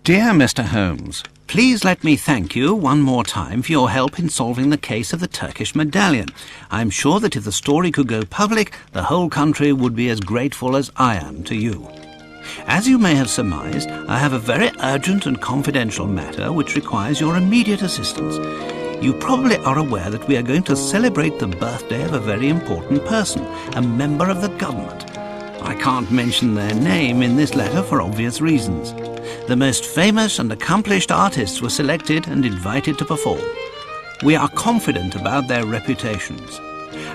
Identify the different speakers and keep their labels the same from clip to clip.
Speaker 1: Dear Mr. Holmes, please let me thank you one more time for your help in solving the case of the Turkish medallion. I'm sure that if the story could go public, the whole country would be as grateful as I am to you. As you may have surmised, I have a very urgent and confidential matter which requires your immediate assistance. You probably are aware that we are going to celebrate the birthday of a very important person, a member of the government. I can't mention their name in this letter for obvious reasons. The most famous and accomplished artists were selected and invited to perform. We are confident about their reputations.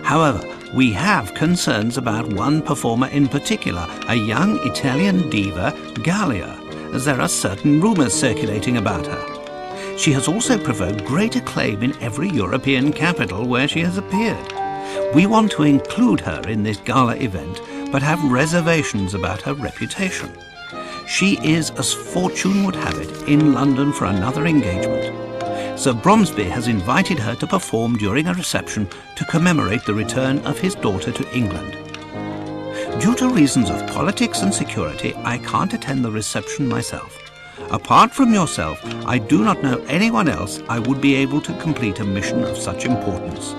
Speaker 1: However, we have concerns about one performer in particular, a young Italian diva, Gallia, as there are certain rumours circulating about her. She has also provoked great acclaim in every European capital where she has appeared. We want to include her in this gala event, but have reservations about her reputation. She is, as fortune would have it, in London for another engagement. Sir Bromsby has invited her to perform during a reception to commemorate the return of his daughter to England. Due to reasons of politics and security, I can't attend the reception myself. Apart from yourself, I do not know anyone else I would be able to complete a mission of such importance.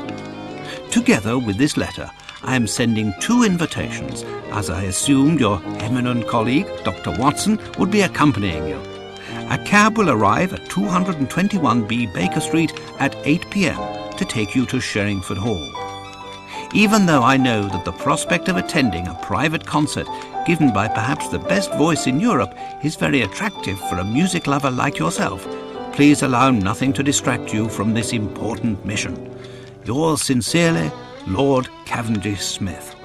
Speaker 1: Together with this letter, I am sending 2 invitations, as I assumed your eminent colleague, Dr. Watson, would be accompanying you. A cab will arrive at 221B Baker Street at 8 p.m. to take you to Sherringford Hall. Even though I know that the prospect of attending a private concert given by perhaps the best voice in Europe is very attractive for a music lover like yourself, please allow nothing to distract you from this important mission. Yours sincerely, Lord Cavendish Smith.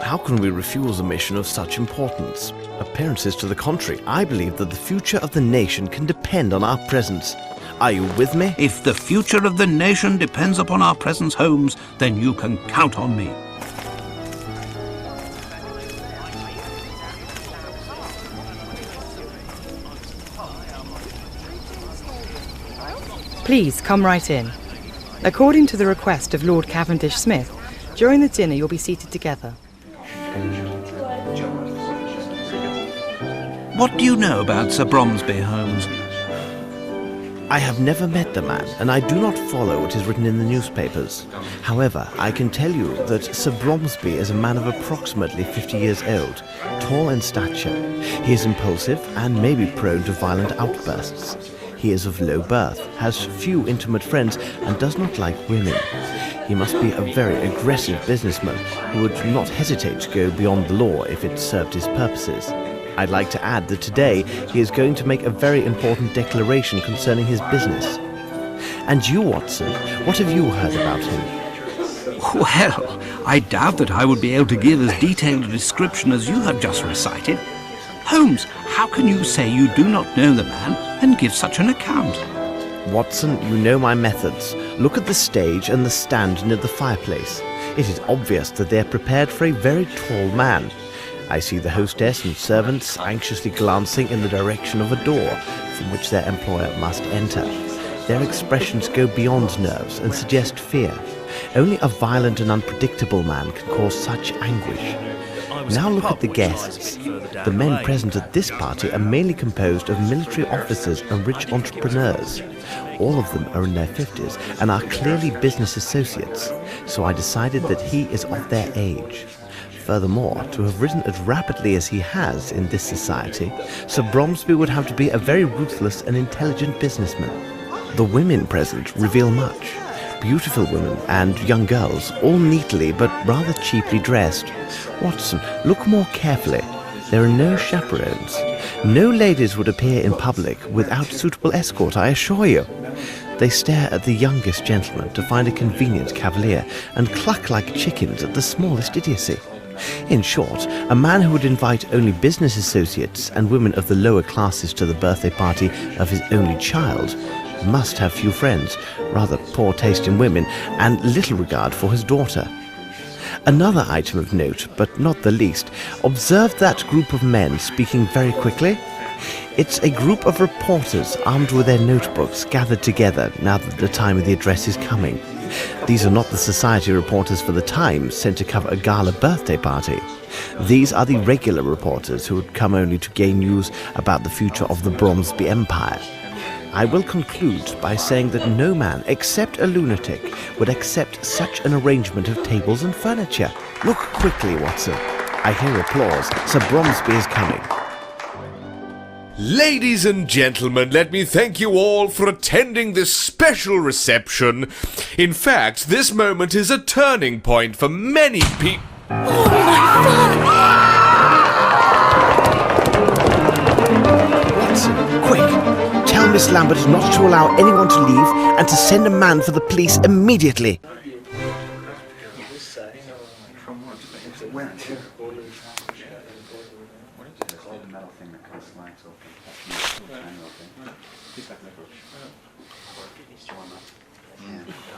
Speaker 2: How can we refuse a mission of such importance? Appearances to the contrary, I believe that the future of the nation can depend on our presence. Are you with me?
Speaker 1: If the future of the nation depends upon our presence, Holmes, then you can count on me.
Speaker 3: Please come right in. According to the request of Lord Cavendish Smith, during the dinner you'll be seated together.
Speaker 1: What do you know about Sir Bromsby, Holmes?
Speaker 2: I have never met the man, and I do not follow what is written in the newspapers. However, I can tell you that Sir Bromsby is a man of approximately 50 years old, tall in stature. He is impulsive and may be prone to violent outbursts. He is of low birth, has few intimate friends, and does not like women. He must be a very aggressive businessman who would not hesitate to go beyond the law if it served his purposes. I'd like to add that today he is going to make a very important declaration concerning his business. And you, Watson, what have you heard about him?
Speaker 1: Well, I doubt that I would be able to give as detailed a description as you have just recited. Holmes, how can you say you do not know the man and give such an account?
Speaker 2: Watson, you know my methods. Look at the stage and the stand near the fireplace. It is obvious that they are prepared for a very tall man. I see the hostess and servants anxiously glancing in the direction of a door from which their employer must enter. Their expressions go beyond nerves and suggest fear. Only a violent and unpredictable man can cause such anguish. Now look at the guests. The men present at this party are mainly composed of military officers and rich entrepreneurs. All of them are in their 50s and are clearly business associates, so I decided that he is of their age. Furthermore, to have risen as rapidly as he has in this society, Sir Bromsby would have to be a very ruthless and intelligent businessman. The women present reveal much. Beautiful women and young girls, all neatly but rather cheaply dressed. Watson, look more carefully. There are no chaperones. No ladies would appear in public without suitable escort, I assure you. They stare at the youngest gentleman to find a convenient cavalier and cluck like chickens at the smallest idiocy. In short, a man who would invite only business associates and women of the lower classes to the birthday party of his only child must have few friends, rather poor taste in women, and little regard for his daughter. Another item of note, but not the least, observe that group of men speaking very quickly. It's a group of reporters armed with their notebooks gathered together now that the time of the address is coming. These are not the society reporters for the Times sent to cover a gala birthday party. These are the regular reporters who had come only to gain news about the future of the Bromsby Empire. I will conclude by saying that no man, except a lunatic, would accept such an arrangement of tables and furniture. Look quickly, Watson. I hear applause. Sir Bromsby is coming.
Speaker 4: Ladies and gentlemen, let me thank you all for attending this special reception. In fact, this moment is a turning point for many people.
Speaker 2: Watson, quick! Tell Miss Lambert not to allow anyone to leave and to send a man for the police immediately.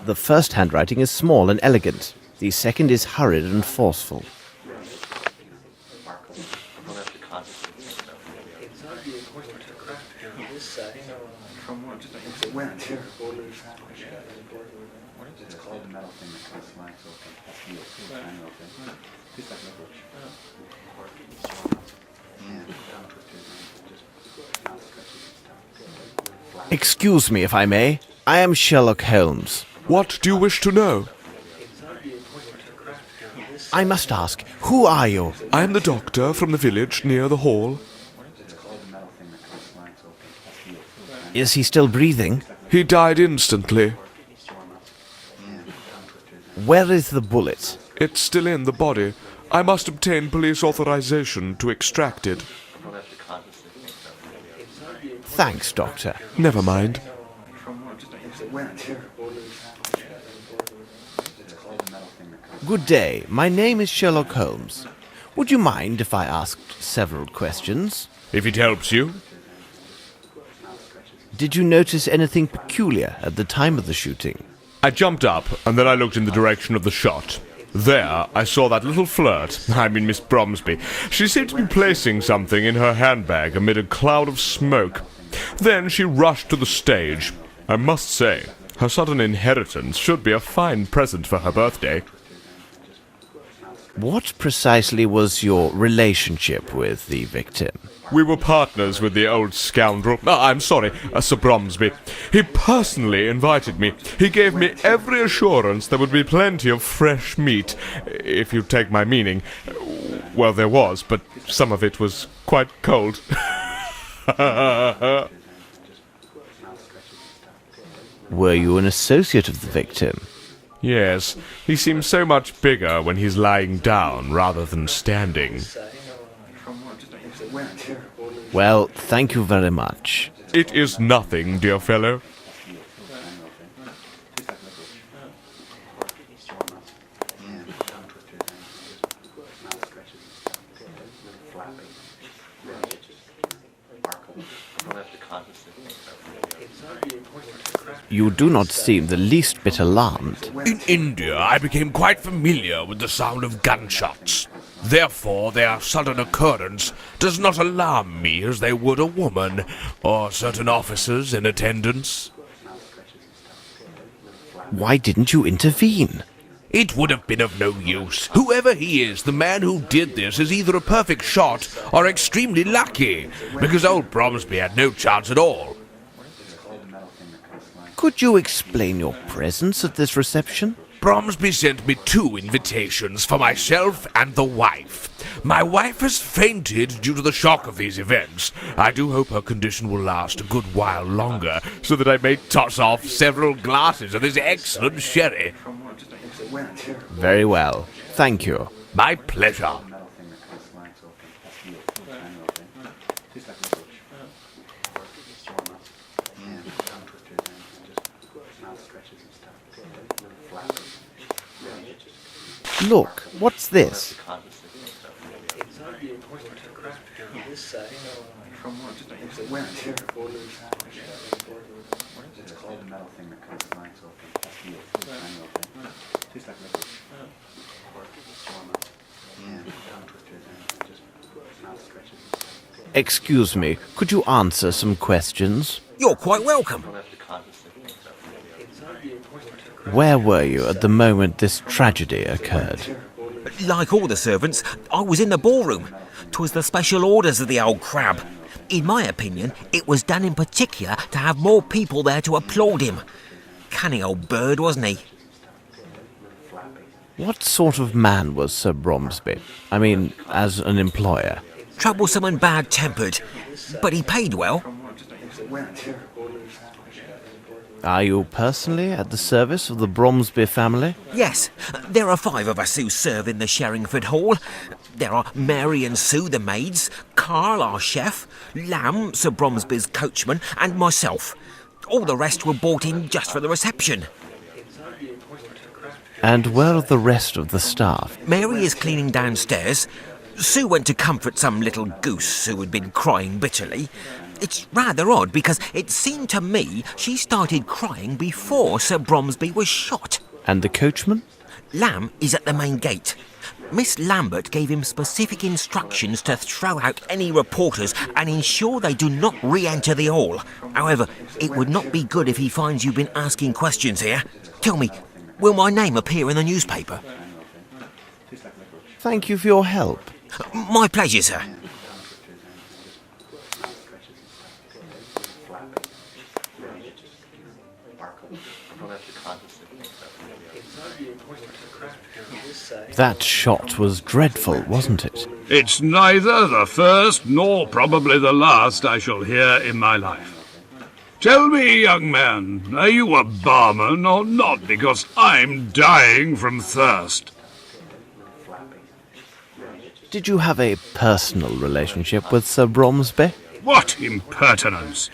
Speaker 2: The first handwriting is small and elegant. The second is hurried and forceful. Excuse me, if I may. I am Sherlock Holmes.
Speaker 4: What do you wish to know?
Speaker 2: I must ask, who are you?
Speaker 4: I am the doctor from the village near the hall.
Speaker 2: Is he still breathing?
Speaker 4: He died instantly.
Speaker 2: Where is the bullet?
Speaker 4: It's still in the body. I must obtain police authorization to extract it.
Speaker 2: Thanks, Doctor.
Speaker 4: Never mind.
Speaker 2: Good day. My name is Sherlock Holmes. Would you mind if I asked several questions?
Speaker 4: If it helps you.
Speaker 2: Did you notice anything peculiar at the time of the shooting?
Speaker 4: I jumped up, and then I looked in the direction of the shot. There, I saw that little flirt, Miss Bromsby. She seemed to be placing something in her handbag amid a cloud of smoke. Then she rushed to the stage. I must say, her sudden inheritance should be a fine present for her birthday.
Speaker 2: What precisely was your relationship with the victim?
Speaker 4: We were partners with the old scoundrel. Sir Bromsby. He personally invited me. He gave me every assurance there would be plenty of fresh meat, if you take my meaning. Well, there was, but some of it was quite cold.
Speaker 2: Were you an associate of the victim?
Speaker 4: Yes, he seems so much bigger when he's lying down rather than standing.
Speaker 2: Well, thank you very much.
Speaker 4: It is nothing, dear fellow.
Speaker 2: You do not seem the least bit alarmed.
Speaker 5: In India, I became quite familiar with the sound of gunshots. Therefore, their sudden occurrence does not alarm me as they would a woman or certain officers in attendance.
Speaker 2: Why didn't you intervene?
Speaker 5: It would have been of no use. Whoever he is, the man who did this is either a perfect shot or extremely lucky, because old Bromsby had no chance at all.
Speaker 2: Could you explain your presence at this reception?
Speaker 5: Bromsby sent me 2 invitations for myself and the wife. My wife has fainted due to the shock of these events. I do hope her condition will last a good while longer, so that I may toss off several glasses of this excellent sherry.
Speaker 2: Very well. Thank you.
Speaker 5: My pleasure.
Speaker 2: Look, what's this? Excuse me, could you answer some questions?
Speaker 5: You're quite welcome.
Speaker 2: Where were you at the moment this tragedy occurred?
Speaker 6: Like all the servants, I was in the ballroom. 'Twas the special orders of the old crab. In my opinion, it was done in particular to have more people there to applaud him. Canny old bird, wasn't he?
Speaker 2: What sort of man was Sir Bromsby? I mean, as an employer.
Speaker 6: Troublesome and bad-tempered, but he paid well.
Speaker 2: Are you personally at the service of the Bromsby family?
Speaker 6: Yes, there are 5 of us who serve in the Sherringford Hall. There are Mary and Sue, the maids, Carl, our chef, Lamb, Sir Bromsby's coachman, and myself. All the rest were brought in just for the reception.
Speaker 2: And where are the rest of the staff?
Speaker 6: Mary is cleaning downstairs. Sue went to comfort some little goose who had been crying bitterly. It's rather odd because it seemed to me she started crying before Sir Bromsby was shot.
Speaker 2: And the coachman?
Speaker 6: Lamb is at the main gate. Miss Lambert gave him specific instructions to throw out any reporters and ensure they do not re-enter the hall. However, it would not be good if he finds you've been asking questions here. Tell me, will my name appear in the newspaper?
Speaker 2: Thank you for your help.
Speaker 6: My pleasure, sir.
Speaker 2: That shot was dreadful, wasn't it?
Speaker 7: It's neither the first nor probably the last I shall hear in my life. Tell me, young man, are you a barman or not? Because I'm dying from thirst.
Speaker 2: Did you have a personal relationship with Sir Bromsby?
Speaker 7: What impertinence!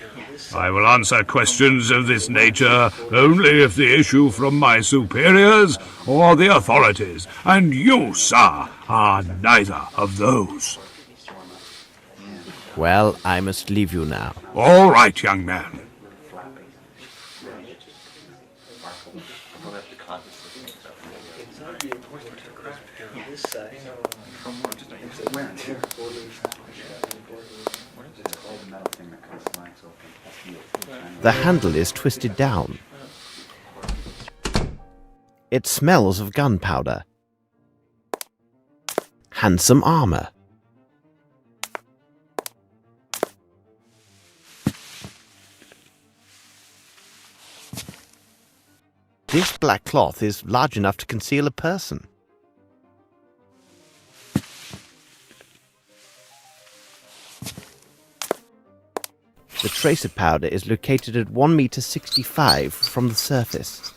Speaker 7: I will answer questions of this nature only if they issue from my superiors or the authorities, and you, sir, are neither of those.
Speaker 2: Well, I must leave you now.
Speaker 7: All right, young man.
Speaker 2: The handle is twisted down. It smells of gunpowder. Handsome armour. This black cloth is large enough to conceal a person. The tracer powder is located at 1.65 meters from the surface.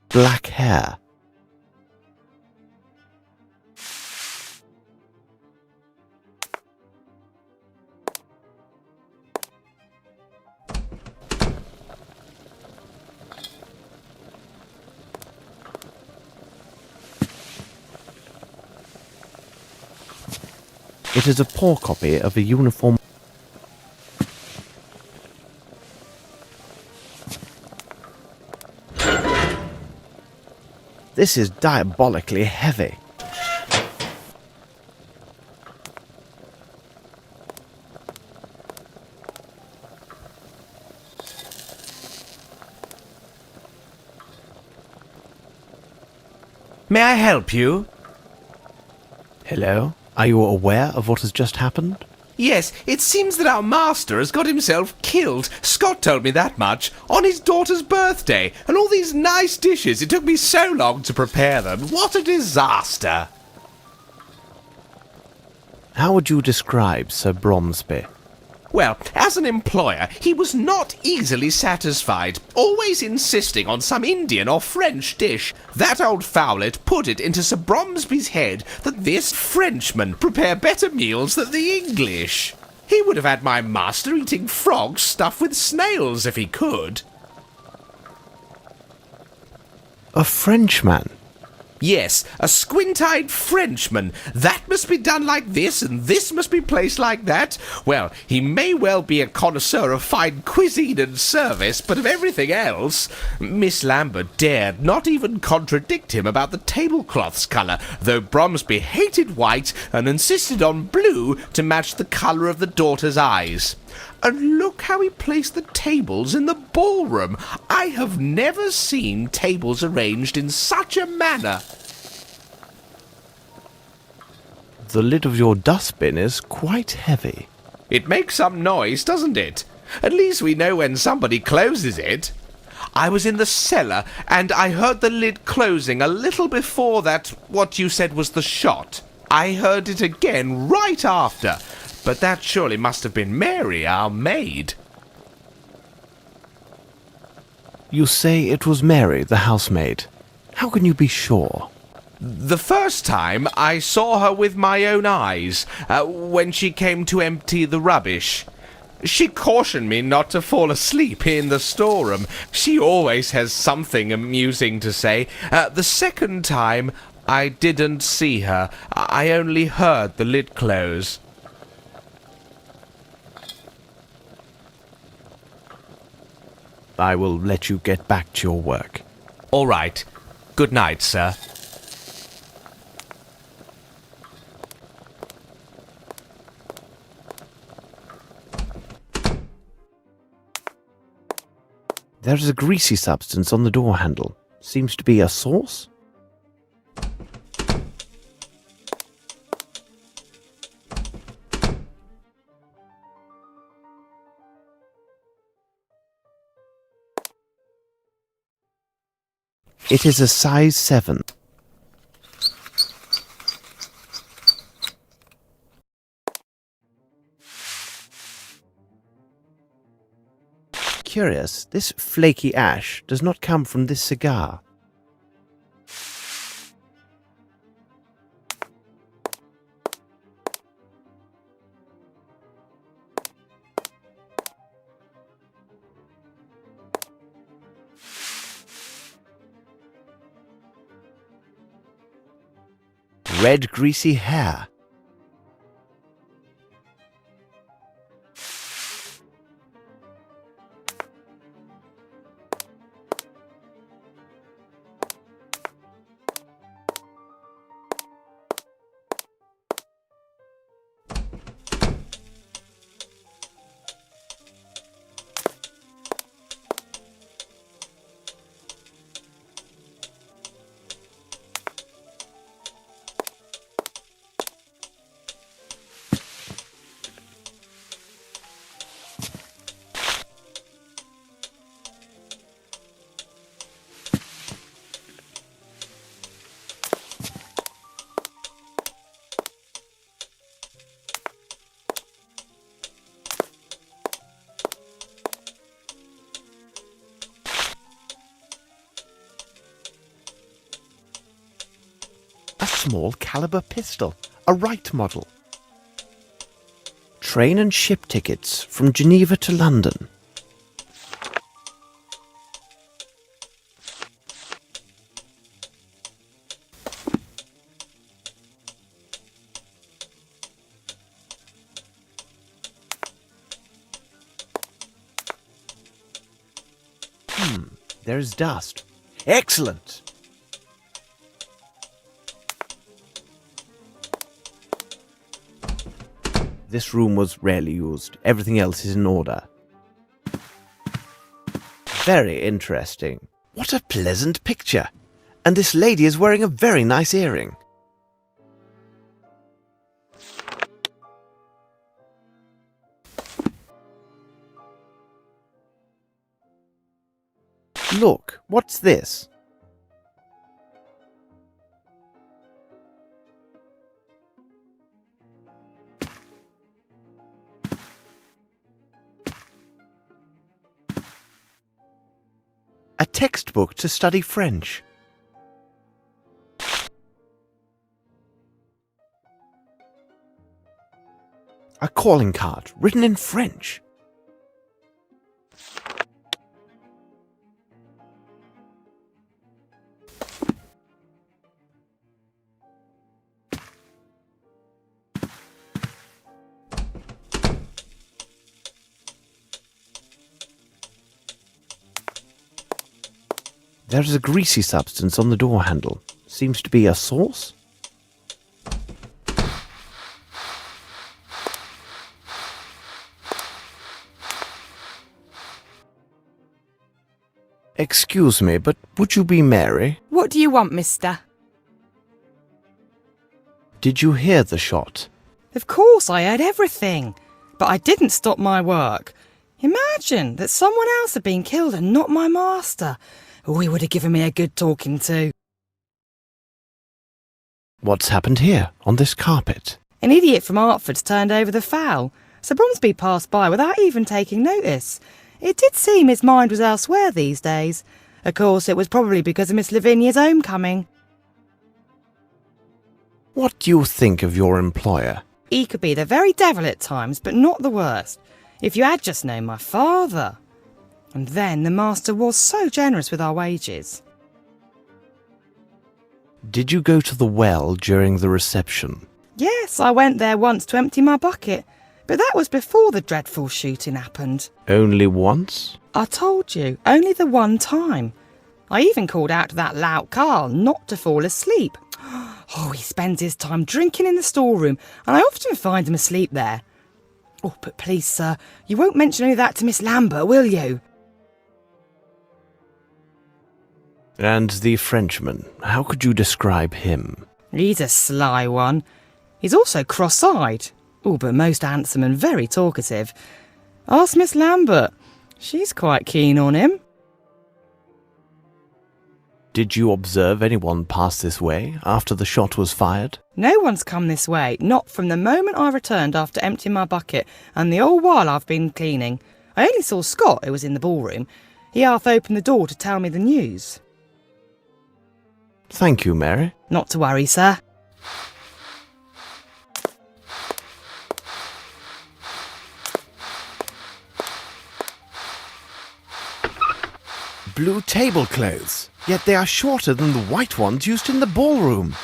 Speaker 2: Black hair. It is a poor copy of a uniform. This is diabolically heavy.
Speaker 8: May I help you?
Speaker 2: Hello? Are you aware of what has just happened?
Speaker 8: Yes, it seems that our master has got himself killed. Scott told me that much. On his daughter's birthday. And all these nice dishes. It took me so long to prepare them. What a disaster.
Speaker 2: How would you describe Sir Bromsby?
Speaker 8: Well, as an employer, he was not easily satisfied, always insisting on some Indian or French dish. That old fowlet put it into Sir Bromsby's head that this Frenchman prepare better meals than the English. He would have had my master eating frogs stuffed with snails if he could.
Speaker 2: A Frenchman?
Speaker 8: Yes, a squint-eyed Frenchman. That must be done like this, and this must be placed like that. Well, he may well be a connoisseur of fine cuisine and service, but of everything else, Miss Lambert dared not even contradict him about the tablecloth's colour, though Bromsby hated white and insisted on blue to match the colour of the daughter's eyes. And look how he placed the tables in the ballroom. I have never seen tables arranged in such a manner.
Speaker 2: The lid of your dustbin is quite heavy.
Speaker 8: It makes some noise, doesn't it? At least we know when somebody closes it. I was in the cellar, and I heard the lid closing a little before that, what you said was the shot. I heard it again right after. But that surely must have been Mary, our maid.
Speaker 2: You say it was Mary, the housemaid. How can you be sure?
Speaker 8: The first time I saw her with my own eyes, when she came to empty the rubbish. She cautioned me not to fall asleep in the storeroom. She always has something amusing to say. The second time, I didn't see her. I only heard the lid close.
Speaker 2: I will let you get back to your work.
Speaker 8: All right. Good night, sir.
Speaker 2: There is a greasy substance on the door handle. Seems to be a sauce? It is a size 7. Curious, this flaky ash does not come from this cigar. Red greasy hair. A small caliber pistol, a Wright model. Train and ship tickets from Geneva to London. There is dust. Excellent! This room was rarely used. Everything else is in order. Very interesting. What a pleasant picture. And this lady is wearing a very nice earring. Look, what's this? A textbook to study French. A calling card written in French. There is a greasy substance on the door handle. Seems to be a sauce? Excuse me, but would you be Mary?
Speaker 3: What do you want, mister?
Speaker 2: Did you hear the shot?
Speaker 3: Of course, I heard everything. But I didn't stop my work. Imagine that someone else had been killed and not my master. Oh, he would have given me a good talking to.
Speaker 2: What's happened here, on this carpet?
Speaker 3: An idiot from Hertford's turned over the fowl. Sir Bromsby passed by without even taking notice. It did seem his mind was elsewhere these days. Of course, it was probably because of Miss Lavinia's homecoming.
Speaker 2: What do you think of your employer?
Speaker 3: He could be the very devil at times, but not the worst. If you had just known my father. And then the master was so generous with our wages.
Speaker 2: Did you go to the well during the reception?
Speaker 3: Yes, I went there once to empty my bucket. But that was before the dreadful shooting happened.
Speaker 2: Only once?
Speaker 3: I told you, only the one time. I even called out to that lout Carl not to fall asleep. Oh, he spends his time drinking in the storeroom, and I often find him asleep there. Oh, but please, sir, you won't mention any of that to Miss Lambert, will you?
Speaker 2: And the Frenchman, how could you describe him?
Speaker 3: He's a sly one. He's also cross-eyed. Oh, but most handsome and very talkative. Ask Miss Lambert. She's quite keen on him.
Speaker 2: Did you observe anyone pass this way after the shot was fired?
Speaker 3: No one's come this way, not from the moment I returned after emptying my bucket, and the whole while I've been cleaning. I only saw Scott, who was in the ballroom. He half opened the door to tell me the news.
Speaker 2: Thank you, Mary.
Speaker 3: Not to worry, sir.
Speaker 2: Blue tablecloths, yet they are shorter than the white ones used in the ballroom.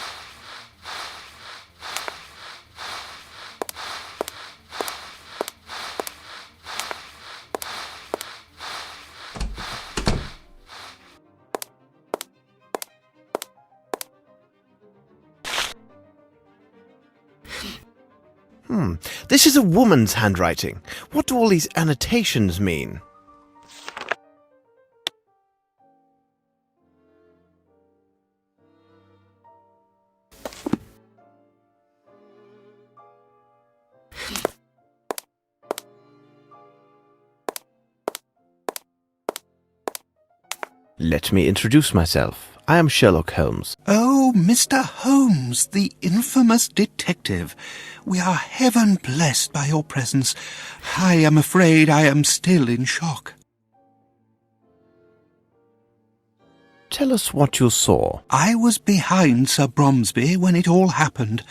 Speaker 2: This is a woman's handwriting. What do all these annotations mean? Let me introduce myself. I am Sherlock Holmes.
Speaker 1: Oh, Mr. Holmes, the infamous detective. We are heaven blessed by your presence. I am afraid I am still in shock.
Speaker 2: Tell us what you saw.
Speaker 1: I was behind Sir Bromsby when it all happened.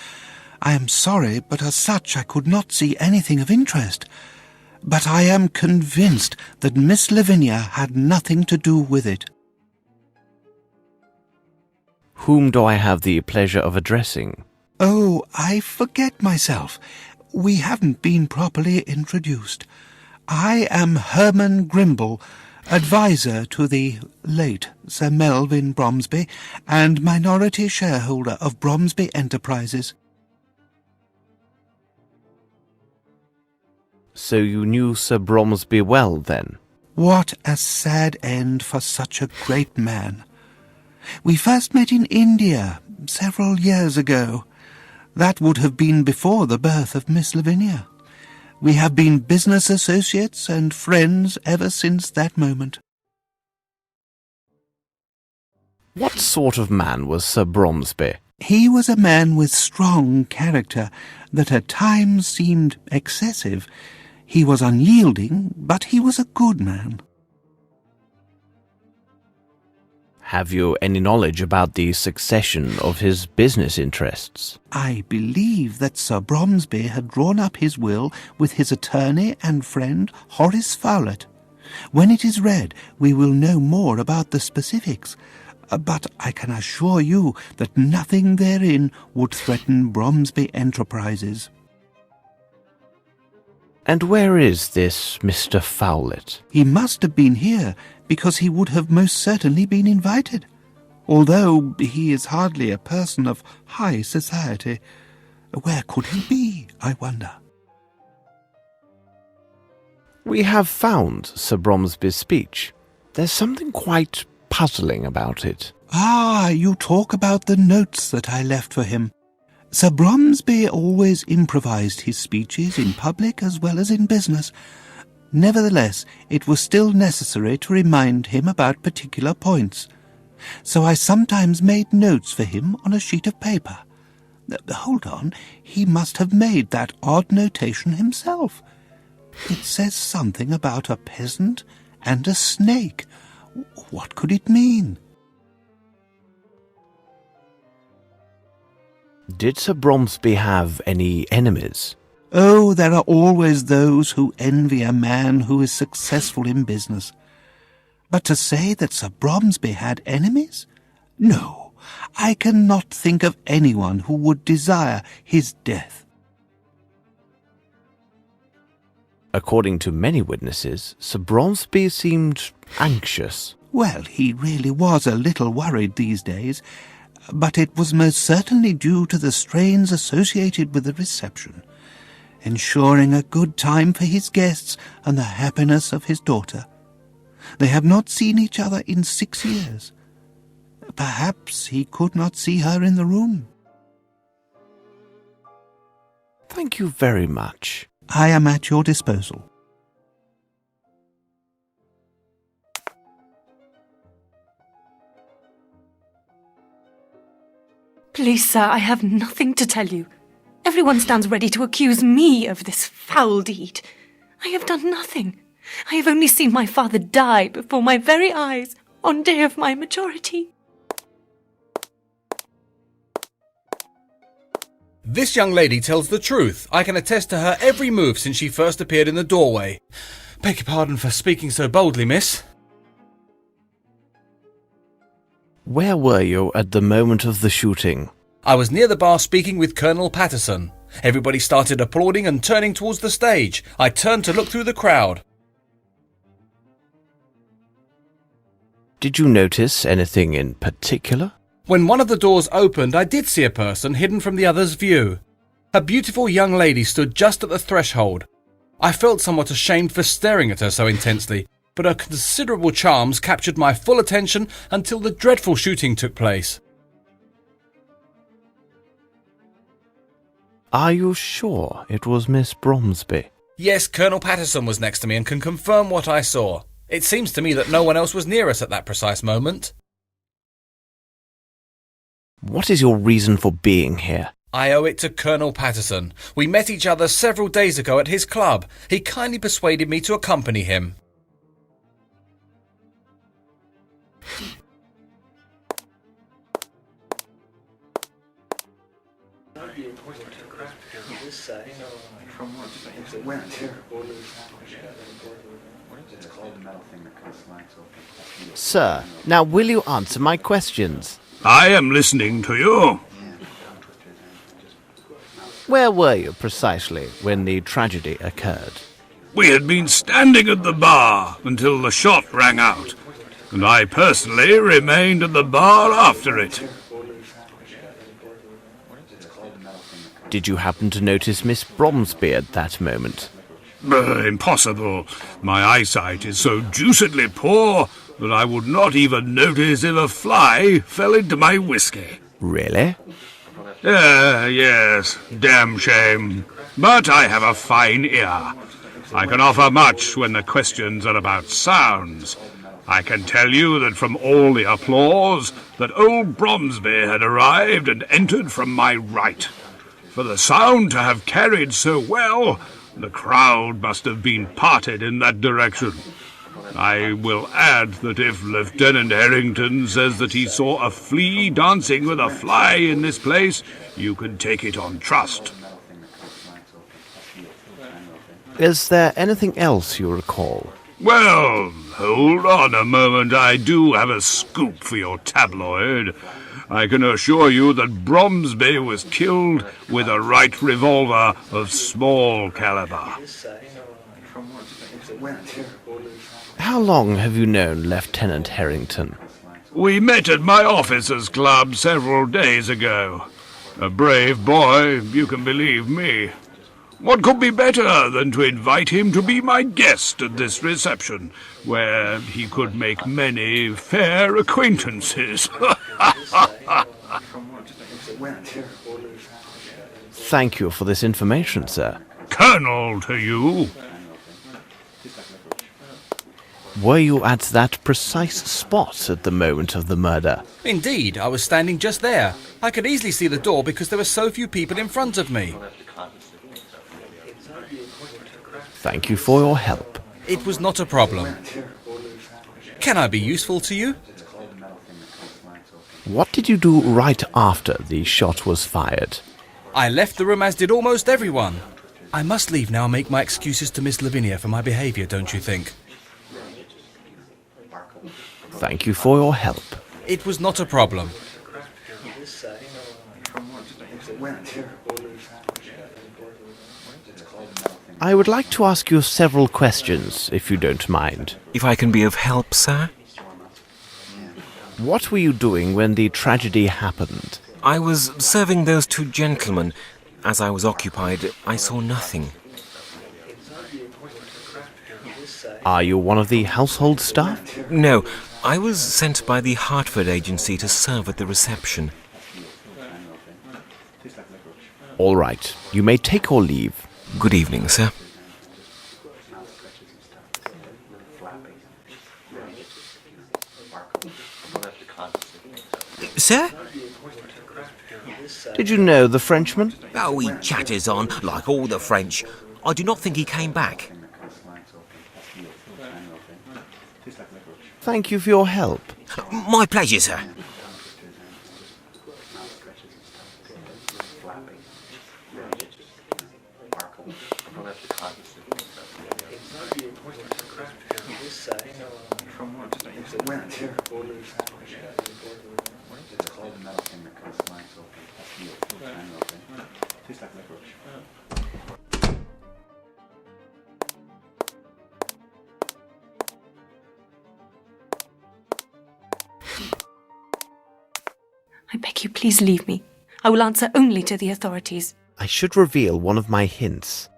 Speaker 1: I am sorry, but as such I could not see anything of interest. But I am convinced that Miss Lavinia had nothing to do with it.
Speaker 2: Whom do I have the pleasure of addressing?
Speaker 1: Oh, I forget myself. We haven't been properly introduced. I am Herman Grimble, adviser to the late Sir Melvyn Bromsby and minority shareholder of Bromsby Enterprises.
Speaker 2: So you knew Sir Bromsby well, then?
Speaker 1: What a sad end for such a great man. We first met in India several years ago. That would have been before the birth of Miss Lavinia. We have been business associates and friends ever since that moment.
Speaker 2: What sort of man was Sir Bromsby?
Speaker 1: He was a man with strong character that at times seemed excessive. He was unyielding, but he was a good man.
Speaker 2: Have you any knowledge about the succession of his business interests?
Speaker 1: I believe that Sir Bromsby had drawn up his will with his attorney and friend Horace Fowlett. When it is read, we will know more about the specifics. But I can assure you that nothing therein would threaten Bromsby Enterprises.
Speaker 2: And where is this Mr. Fowlett?
Speaker 9: He must have been here, because he would have most certainly been invited, although he is hardly a person of high society. Where could he be, I wonder?
Speaker 2: We have found Sir Bromsby's speech. There's something quite puzzling about it.
Speaker 9: Ah, you talk about the notes that I left for him. Sir Bromsby always improvised his speeches in public as well as in business. Nevertheless, it was still necessary to remind him about particular points. So I sometimes made notes for him on a sheet of paper. Hold on, he must have made that odd notation himself. It says something about a peasant and a snake. What could it mean?
Speaker 2: Did Sir Bromsby have any enemies?
Speaker 9: Oh, there are always those who envy a man who is successful in business. But to say that Sir Bromsby had enemies? No, I cannot think of anyone who would desire his death.
Speaker 2: According to many witnesses, Sir Bromsby seemed anxious.
Speaker 9: Well, he really was a little worried these days, but it was most certainly due to the strains associated with the reception, ensuring a good time for his guests and the happiness of his daughter. They have not seen each other in 6 years. Perhaps he could not see her in the room.
Speaker 2: Thank you very much.
Speaker 9: I am at your disposal.
Speaker 10: Please, sir, I have nothing to tell you. Everyone stands ready to accuse me of this foul deed. I have done nothing. I have only seen my father die before my very eyes on day of my majority.
Speaker 11: This young lady tells the truth. I can attest to her every move since she first appeared in the doorway. Beg your pardon for speaking so boldly, miss.
Speaker 2: Where were you at the moment of the shooting?
Speaker 11: I was near the bar speaking with Colonel Patterson. Everybody started applauding and turning towards the stage. I turned to look through the crowd.
Speaker 2: Did you notice anything in particular?
Speaker 11: When one of the doors opened, I did see a person hidden from the other's view. A beautiful young lady stood just at the threshold. I felt somewhat ashamed for staring at her so intensely, but her considerable charms captured my full attention until the dreadful shooting took place.
Speaker 2: Are you sure it was Miss Bromsby?
Speaker 11: Yes, Colonel Patterson was next to me and can confirm what I saw. It seems to me that no one else was near us at that precise moment.
Speaker 2: What is your reason for being here?
Speaker 11: I owe it to Colonel Patterson. We met each other several days ago at his club. He kindly persuaded me to accompany him.
Speaker 2: Sir, now will you answer my questions?
Speaker 7: I am listening to you.
Speaker 2: Where were you precisely when the tragedy occurred?
Speaker 7: We had been standing at the bar until the shot rang out, and I personally remained at the bar after it.
Speaker 2: Did you happen to notice Miss Bromsby at that moment?
Speaker 7: Impossible. My eyesight is so deucedly poor that I would not even notice if a fly fell into my whiskey.
Speaker 2: Really?
Speaker 7: Yes, damn shame. But I have a fine ear. I can offer much when the questions are about sounds. I can tell you that from all the applause, that old Bromsby had arrived and entered from my right. For the sound to have carried so well, the crowd must have been parted in that direction. I will add that if Lieutenant Harrington says that he saw a flea dancing with a fly in this place, you can take it on trust.
Speaker 2: Is there anything else you recall?
Speaker 7: Well, hold on a moment. I do have a scoop for your tabloid. I can assure you that Bromsby was killed with a right revolver of small caliber.
Speaker 2: How long have you known Lieutenant Harrington?
Speaker 7: We met at my officers' club several days ago. A brave boy, you can believe me. What could be better than to invite him to be my guest at this reception, where he could make many fair acquaintances?
Speaker 2: Thank you for this information, sir.
Speaker 7: Colonel to you.
Speaker 2: Were you at that precise spot at the moment of the murder?
Speaker 11: Indeed, I was standing just there. I could easily see the door because there were so few people in front of me.
Speaker 2: Thank you for your help.
Speaker 11: It was not a problem. Can I be useful to you?
Speaker 2: What did you do right after the shot was fired?
Speaker 11: I left the room as did almost everyone. I must leave now and make my excuses to Miss Lavinia for my behaviour, don't you think?
Speaker 2: Thank you for your help.
Speaker 11: It was not a problem.
Speaker 2: I would like to ask you several questions, if you don't mind.
Speaker 6: If I can be of help, sir?
Speaker 2: What were you doing when the tragedy happened?
Speaker 6: I was serving those two gentlemen. As I was occupied, I saw nothing.
Speaker 2: Are you one of the household staff?
Speaker 6: No, I was sent by the Hartford agency to serve at the reception.
Speaker 2: All right, you may take or leave.
Speaker 6: Good evening, sir. Sir?
Speaker 2: Did you know the Frenchman?
Speaker 6: Oh, he chatters on, like all the French. I do not think he came back.
Speaker 2: Thank you for your help.
Speaker 6: My pleasure, sir.
Speaker 10: I beg you, please leave me. I will answer only to the authorities.
Speaker 2: I should reveal one of my hints.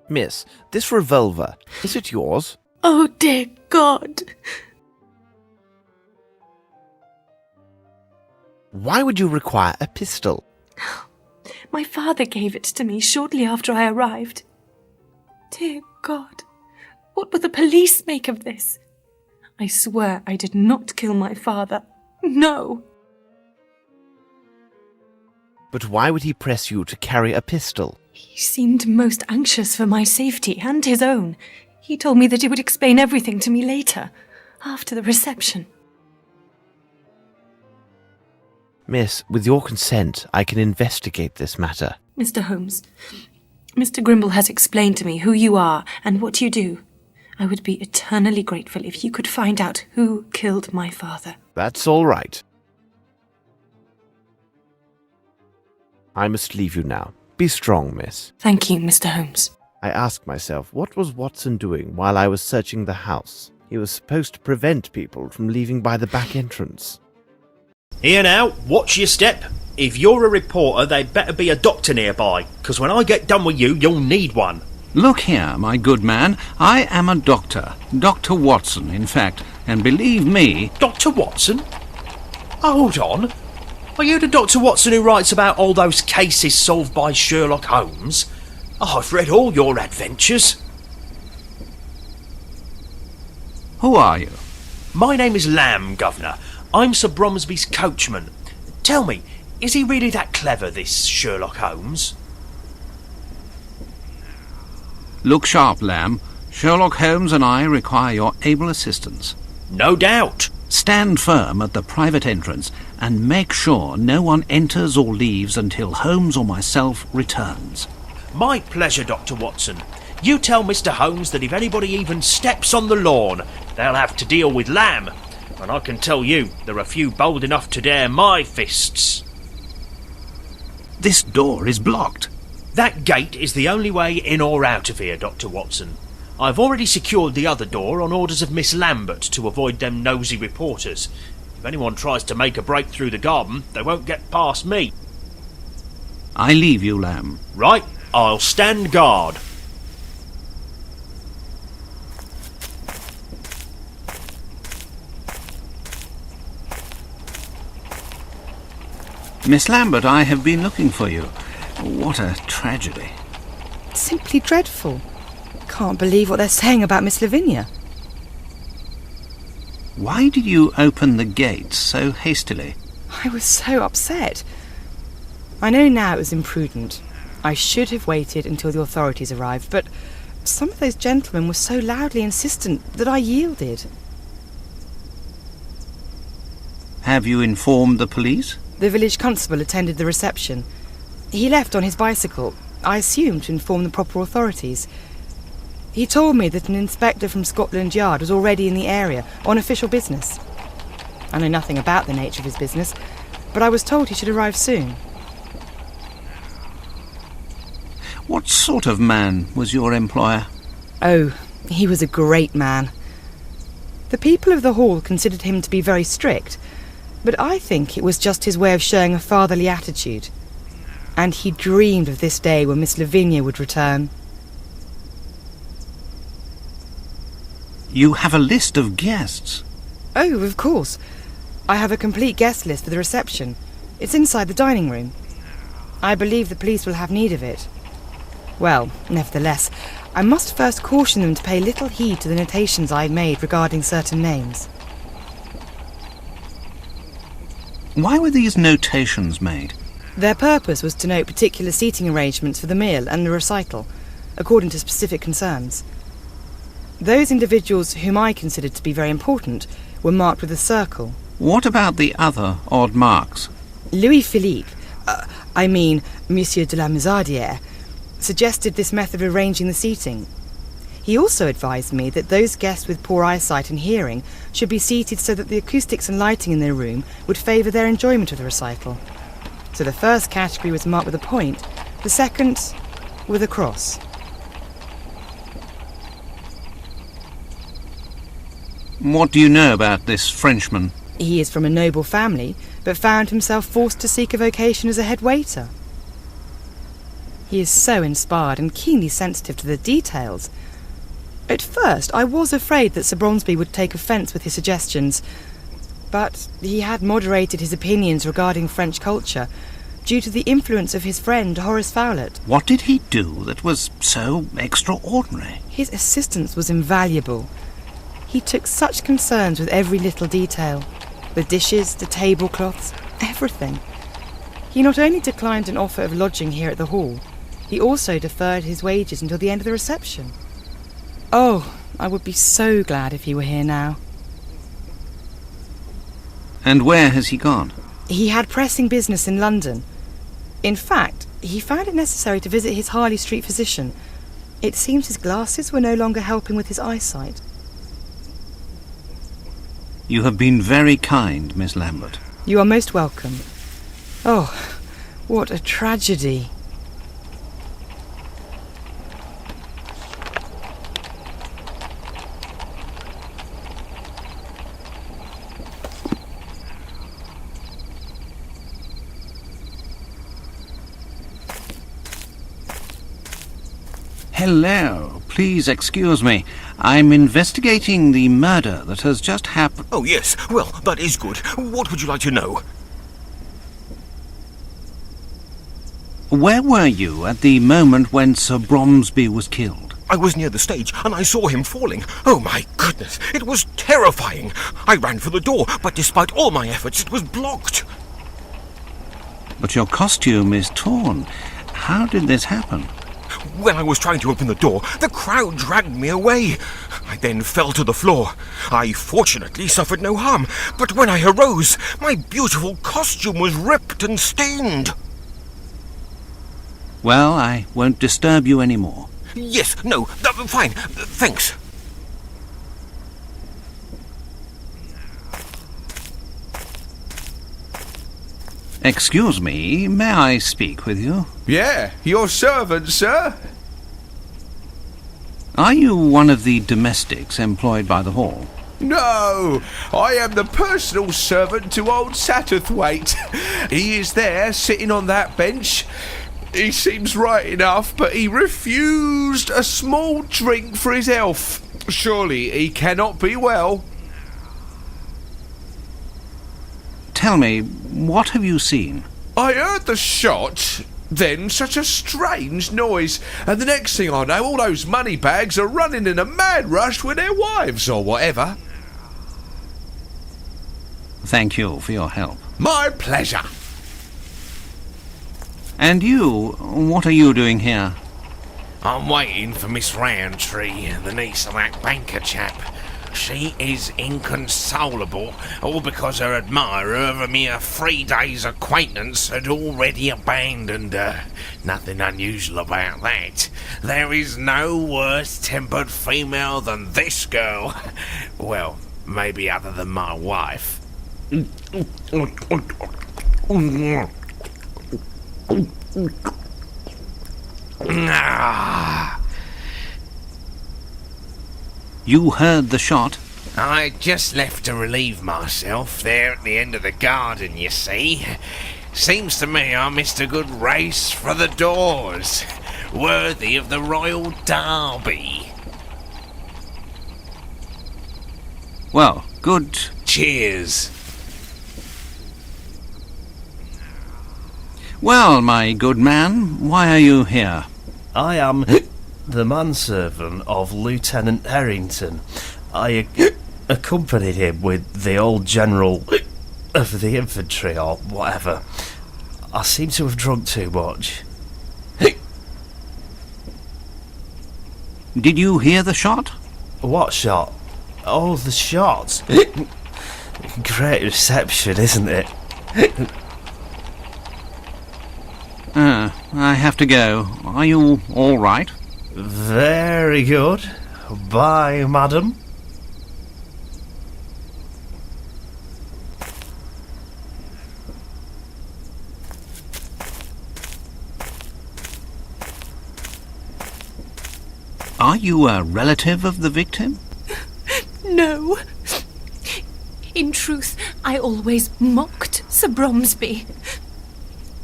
Speaker 2: Miss, this revolver, is it yours?
Speaker 10: Oh, dear God!
Speaker 2: Why would you require a pistol?
Speaker 10: My father gave it to me shortly after I arrived. Dear God, what will the police make of this? I swear I did not kill my father. No!
Speaker 2: But why would he press you to carry a pistol?
Speaker 10: He seemed most anxious for my safety and his own. He told me that he would explain everything to me later, after the reception.
Speaker 2: Miss, with your consent, I can investigate this matter.
Speaker 10: Mr. Holmes, Mr. Grimble has explained to me who you are and what you do. I would be eternally grateful if you could find out who killed my father.
Speaker 2: That's all right. I must leave you now. Be strong, miss.
Speaker 10: Thank you, Mr. Holmes.
Speaker 2: I asked myself, what was Watson doing while I was searching the house? He was supposed to prevent people from leaving by the back entrance.
Speaker 12: Here now, watch your step. If you're a reporter, there'd better be a doctor nearby, because when I get done with you, you'll need one.
Speaker 1: Look here, my good man, I am a doctor. Dr. Watson, in fact, and believe me...
Speaker 12: Dr. Watson? Hold on. Are you the Dr. Watson who writes about all those cases solved by Sherlock Holmes? Oh, I've read all your adventures.
Speaker 1: Who are you?
Speaker 12: My name is Lamb, Governor. I'm Sir Bromsby's coachman. Tell me, is he really that clever, this Sherlock Holmes?
Speaker 1: Look sharp, Lamb. Sherlock Holmes and I require your able assistance.
Speaker 12: No doubt.
Speaker 1: Stand firm at the private entrance and make sure no one enters or leaves until Holmes or myself returns.
Speaker 12: My pleasure, Dr. Watson. You tell Mr. Holmes that if anybody even steps on the lawn, they'll have to deal with Lamb. And I can tell you, there are few bold enough to dare my fists.
Speaker 1: This door is blocked.
Speaker 12: That gate is the only way in or out of here, Dr. Watson. I've already secured the other door on orders of Miss Lambert to avoid them nosy reporters. If anyone tries to make a break through the garden, they won't get past me.
Speaker 1: I leave you, Lamb.
Speaker 12: Right, I'll stand guard.
Speaker 1: Miss Lambert, I have been looking for you. What a tragedy.
Speaker 3: Simply dreadful. Can't believe what they're saying about Miss Lavinia.
Speaker 1: Why did you open the gate so hastily?
Speaker 3: I was so upset. I know now it was imprudent. I should have waited until the authorities arrived, but some of those gentlemen were so loudly insistent that I yielded.
Speaker 1: Have you informed the police?
Speaker 3: The village constable attended the reception. He left on his bicycle, I assume to inform the proper authorities. He told me that an inspector from Scotland Yard was already in the area on official business. I know nothing about the nature of his business, but I was told he should arrive soon.
Speaker 1: What sort of man was your employer?
Speaker 3: Oh, he was a great man. The people of the hall considered him to be very strict, but I think it was just his way of showing a fatherly attitude. And he dreamed of this day when Miss Lavinia would return.
Speaker 1: You have a list of guests.
Speaker 3: Oh, of course. I have a complete guest list for the reception. It's inside the dining room. I believe the police will have need of it. Well, nevertheless, I must first caution them to pay little heed to the notations I made regarding certain names.
Speaker 1: Why were these notations made?
Speaker 3: Their purpose was to note particular seating arrangements for the meal and the recital, according to specific concerns. Those individuals whom I considered to be very important were marked with a circle.
Speaker 1: What about the other odd marks?
Speaker 3: Louis-Philippe, Monsieur de la Mazardière, suggested this method of arranging the seating. He also advised me that those guests with poor eyesight and hearing should be seated so that the acoustics and lighting in their room would favour their enjoyment of the recital. So the first category was marked with a point, the second with a cross.
Speaker 1: What do you know about this Frenchman?
Speaker 3: He is from a noble family, but found himself forced to seek a vocation as a head waiter. He is so inspired and keenly sensitive to the details. At first, I was afraid that Sir Bromsby would take offence with his suggestions, but he had moderated his opinions regarding French culture due to the influence of his friend Horace Fowlett.
Speaker 1: What did he do that was so extraordinary?
Speaker 3: His assistance was invaluable. He took such concerns with every little detail. The dishes, the tablecloths, everything. He not only declined an offer of lodging here at the hall, he also deferred his wages until the end of the reception. Oh, I would be so glad if he were here now.
Speaker 1: And where has he gone?
Speaker 3: He had pressing business in London. In fact, he found it necessary to visit his Harley Street physician. It seems his glasses were no longer helping with his eyesight.
Speaker 1: You have been very kind, Miss Lambert.
Speaker 3: You are most welcome. Oh, what a tragedy.
Speaker 1: Hello. Please excuse me. I'm investigating the murder that has just happened.
Speaker 6: Oh, yes. Well, that is good. What would you like to know?
Speaker 1: Where were you at the moment when Sir Bromsby was killed?
Speaker 6: I was near the stage, and I saw him falling. Oh, my goodness, it was terrifying. I ran for the door, but despite all my efforts, it was blocked.
Speaker 1: But your costume is torn. How did this happen?
Speaker 6: When I was trying to open the door, the crowd dragged me away. I then fell to the floor. I fortunately suffered no harm, but when I arose, my beautiful costume was ripped and stained.
Speaker 1: Well, I won't disturb you anymore.
Speaker 6: Yes, no, fine, thanks.
Speaker 1: Excuse me, may I speak with you?
Speaker 5: Yeah, your servant, sir.
Speaker 1: Are you one of the domestics employed by the hall?
Speaker 5: No, I am the personal servant to old Satterthwaite. He is there, sitting on that bench. He seems right enough, but he refused a small drink for his health. Surely he cannot be well.
Speaker 1: Tell me, what have you seen?
Speaker 5: I heard the shot, then such a strange noise, and the next thing I know, all those money bags are running in a mad rush with their wives or whatever.
Speaker 1: Thank you for your help.
Speaker 5: My pleasure.
Speaker 1: And you, what are you doing here?
Speaker 8: I'm waiting for Miss Roundtree, the niece of that banker chap. She is inconsolable, all because her admirer of a mere 3 days' acquaintance had already abandoned her. Nothing unusual about that. There is no worse-tempered female than this girl. Well, maybe other than my wife.
Speaker 1: You heard the shot?
Speaker 8: I just left to relieve myself there at the end of the garden, you see. Seems to me I missed a good race for the doors. Worthy of the Royal Derby.
Speaker 1: Well, good.
Speaker 8: Cheers.
Speaker 1: Well, my good man, why are you here?
Speaker 13: I am the manservant of Lieutenant Harrington. I accompanied him with the old general of the infantry, or whatever. I seem to have drunk too much.
Speaker 1: Did you hear the shot?
Speaker 13: What shot? Oh, the shot. Great reception, isn't it?
Speaker 1: I have to go. Are you all right?
Speaker 13: Very good. Bye, madam.
Speaker 1: Are you a relative of the victim?
Speaker 10: No. In truth, I always mocked Sir Bromsby.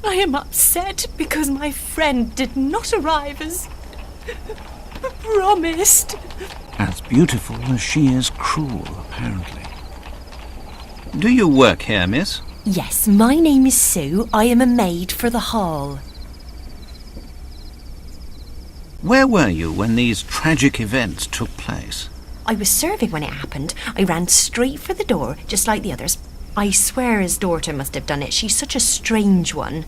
Speaker 10: I am upset because my friend did not arrive as promised.
Speaker 1: As beautiful as she is cruel, apparently. Do you work here, miss?
Speaker 14: Yes, my name is Sue. I am a maid for the hall.
Speaker 1: Where were you when these tragic events took place?
Speaker 14: I was serving when it happened. I ran straight for the door, just like the others. I swear his daughter must have done it. She's such a strange one.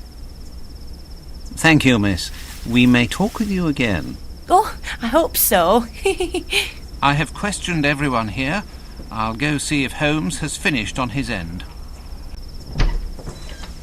Speaker 1: Thank you, miss. We may talk with you again.
Speaker 14: Oh, I hope so.
Speaker 1: I have questioned everyone here. I'll go see if Holmes has finished on his end.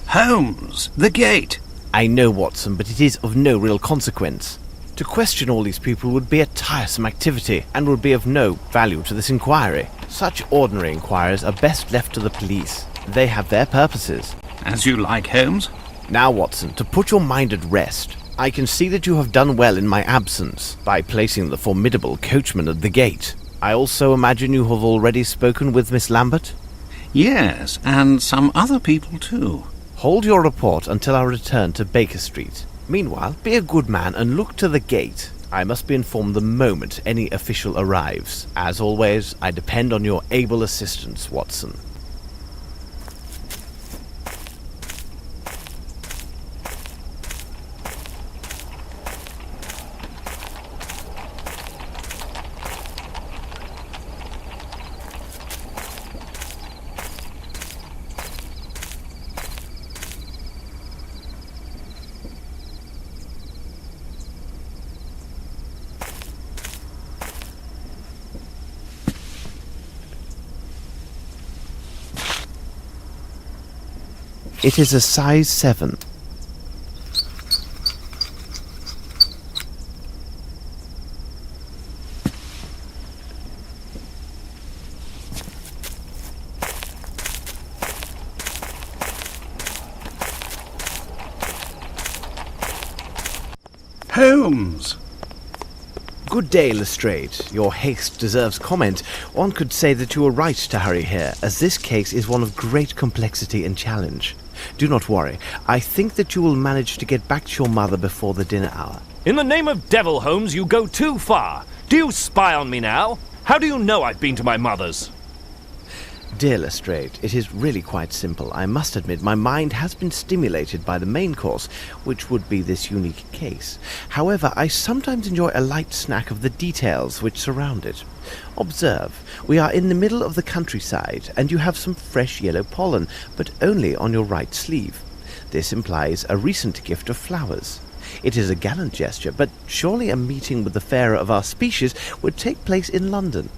Speaker 1: Holmes! The gate!
Speaker 2: I know, Watson, but it is of no real consequence. To question all these people would be a tiresome activity, and would be of no value to this inquiry. Such ordinary inquiries are best left to the police. They have their purposes.
Speaker 1: As you like, Holmes.
Speaker 2: Now, Watson, to put your mind at rest, I can see that you have done well in my absence by placing the formidable coachman at the gate. I also imagine you have already spoken with Miss Lambert?
Speaker 1: Yes, and some other people too.
Speaker 2: Hold your report until I return to Baker Street. Meanwhile, be a good man and look to the gate. I must be informed the moment any official arrives. As always, I depend on your able assistance, Watson. It is a size 7.
Speaker 7: Holmes!
Speaker 2: Good day, Lestrade. Your haste deserves comment. One could say that you were right to hurry here, as this case is one of great complexity and challenge. Do not worry. I think that you will manage to get back to your mother before the dinner hour.
Speaker 15: In the name of devil, Holmes, you go too far. Do you spy on me now? How do you know I've been to my mother's?
Speaker 2: Dear Lestrade, it is really quite simple. I must admit my mind has been stimulated by the main course, which would be this unique case. However, I sometimes enjoy a light snack of the details which surround it. Observe, we are in the middle of the countryside, and you have some fresh yellow pollen, but only on your right sleeve. This implies a recent gift of flowers. It is a gallant gesture, but surely a meeting with the fairer of our species would take place in London.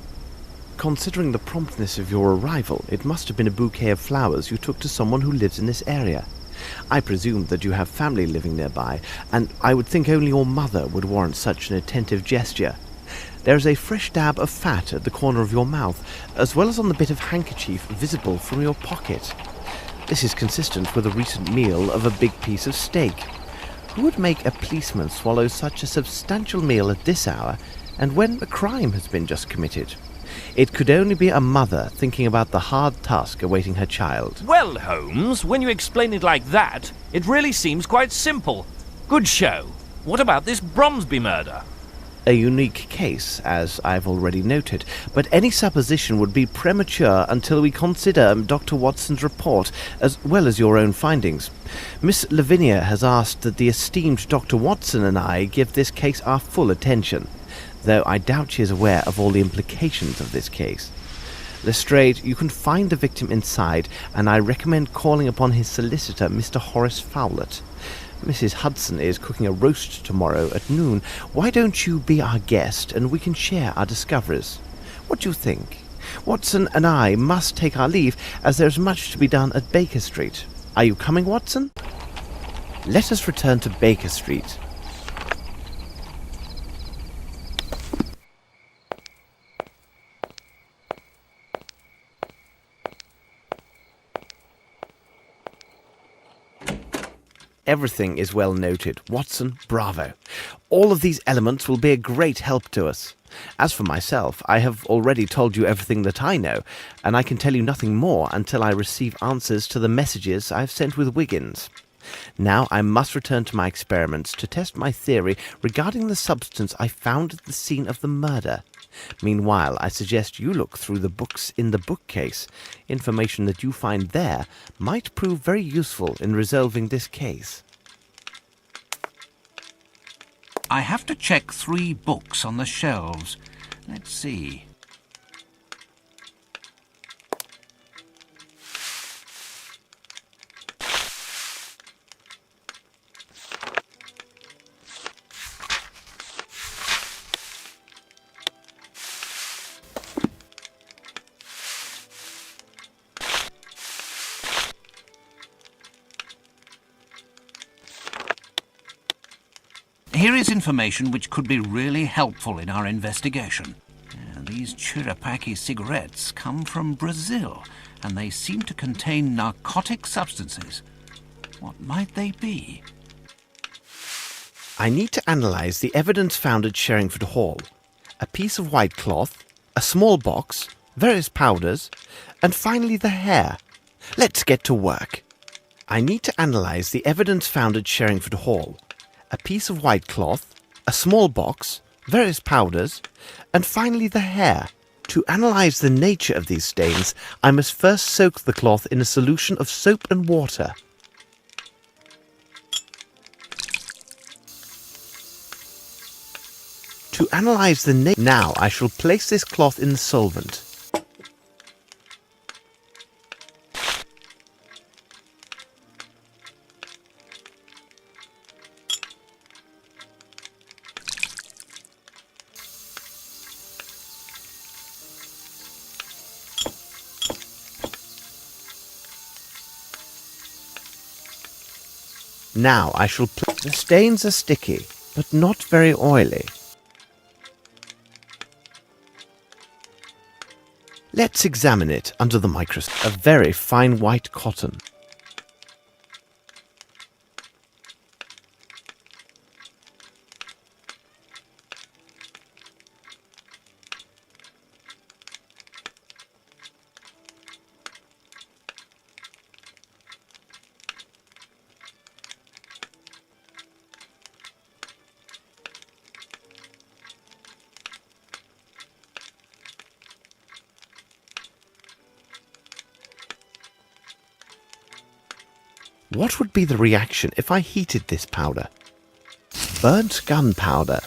Speaker 2: Considering the promptness of your arrival, it must have been a bouquet of flowers you took to someone who lives in this area. I presume that you have family living nearby, and I would think only your mother would warrant such an attentive gesture. There is a fresh dab of fat at the corner of your mouth, as well as on the bit of handkerchief visible from your pocket. This is consistent with a recent meal of a big piece of steak. Who would make a policeman swallow such a substantial meal at this hour, and when a crime has been just committed? It could only be a mother thinking about the hard task awaiting her child.
Speaker 15: Well, Holmes, when you explain it like that, it really seems quite simple. Good show. What about this Bromsby murder?
Speaker 2: A unique case, as I've already noted, but any supposition would be premature until we consider Dr. Watson's report, as well as your own findings. Miss Lavinia has asked that the esteemed Dr. Watson and I give this case our full attention, though I doubt she is aware of all the implications of this case. Lestrade, you can find the victim inside, and I recommend calling upon his solicitor, Mr. Horace Fowlett. Mrs. Hudson is cooking a roast tomorrow at noon. Why don't you be our guest, and we can share our discoveries? What do you think? Watson and I must take our leave, as there's much to be done at Baker Street. Are you coming, Watson? Let us return to Baker Street. Everything is well noted. Watson, bravo. All of these elements will be a great help to us. As for myself, I have already told you everything that I know, and I can tell you nothing more until I receive answers to the messages I have sent with Wiggins. Now I must return to my experiments to test my theory regarding the substance I found at the scene of the murder. Meanwhile, I suggest you look through the books in the bookcase. Information that you find there might prove very useful in resolving this case.
Speaker 1: I have to check 3 books on the shelves. Let's see. Here is information which could be really helpful in our investigation. These Chirapaki cigarettes come from Brazil, and they seem to contain narcotic substances. What might they be?
Speaker 2: I need to analyze the evidence found at Sherringford Hall. A piece of white cloth, a small box, various powders, and finally the hair. Let's get to work. I need to analyze the evidence found at Sherringford Hall. A piece of white cloth, a small box, various powders, and finally the hair. To analyze the nature of these stains, I must first soak the cloth in a solution of soap and water. To analyze the nature... Now I shall place this cloth in the solvent. Now I shall the stains are sticky, but not very oily. Let's examine it under the microscope. A very fine white cotton. What would be the reaction if I heated this powder? Burnt gunpowder.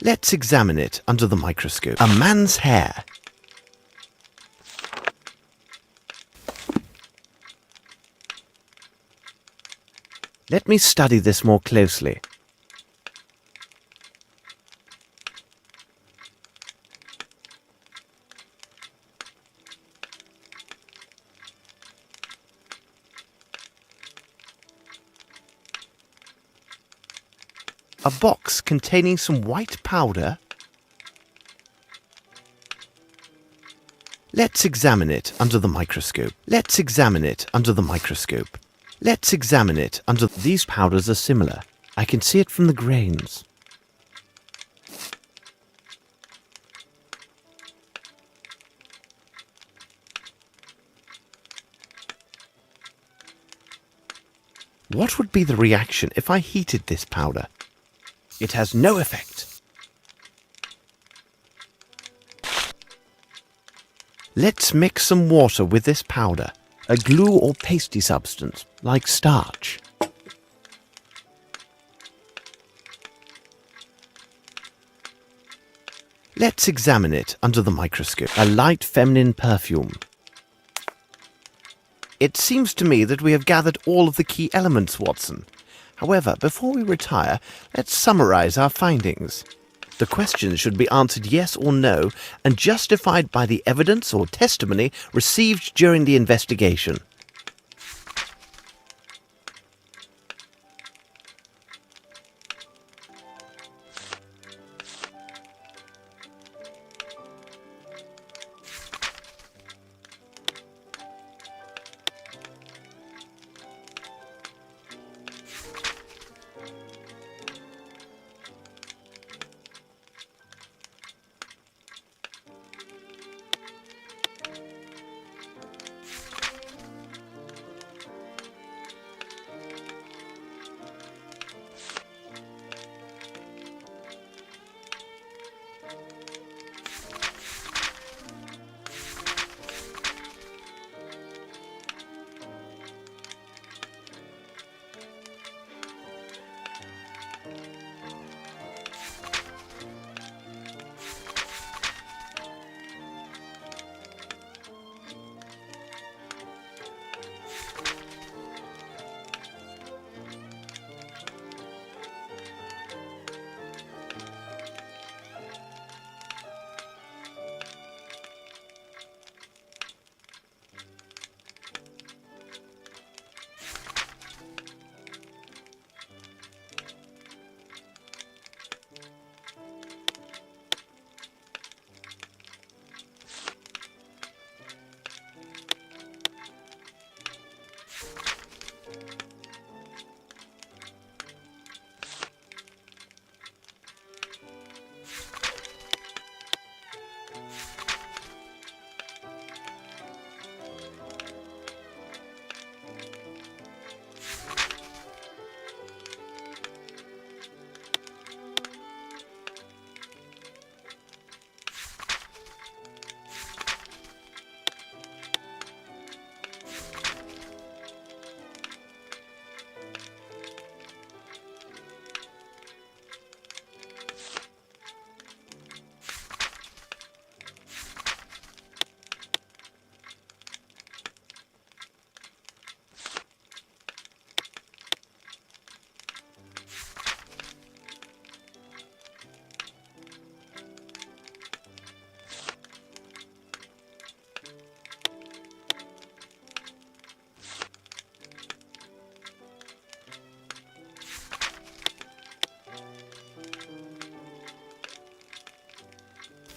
Speaker 2: Let's examine it under the microscope. A man's hair. Let me study this more closely. A box containing some white powder. Let's examine it under the microscope. Let's examine it under the microscope. Let's examine it under... These powders are similar. I can see it from the grains. What would be the reaction if I heated this powder? It has no effect. Let's mix some water with this powder, a glue or pasty substance, like starch. Let's examine it under the microscope. A light feminine perfume. It seems to me that we have gathered all of the key elements, Watson. However, before we retire, let's summarize our findings. The questions should be answered yes or no and justified by the evidence or testimony received during the investigation.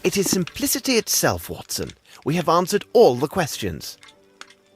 Speaker 2: It is simplicity itself, Watson. We have answered all the questions.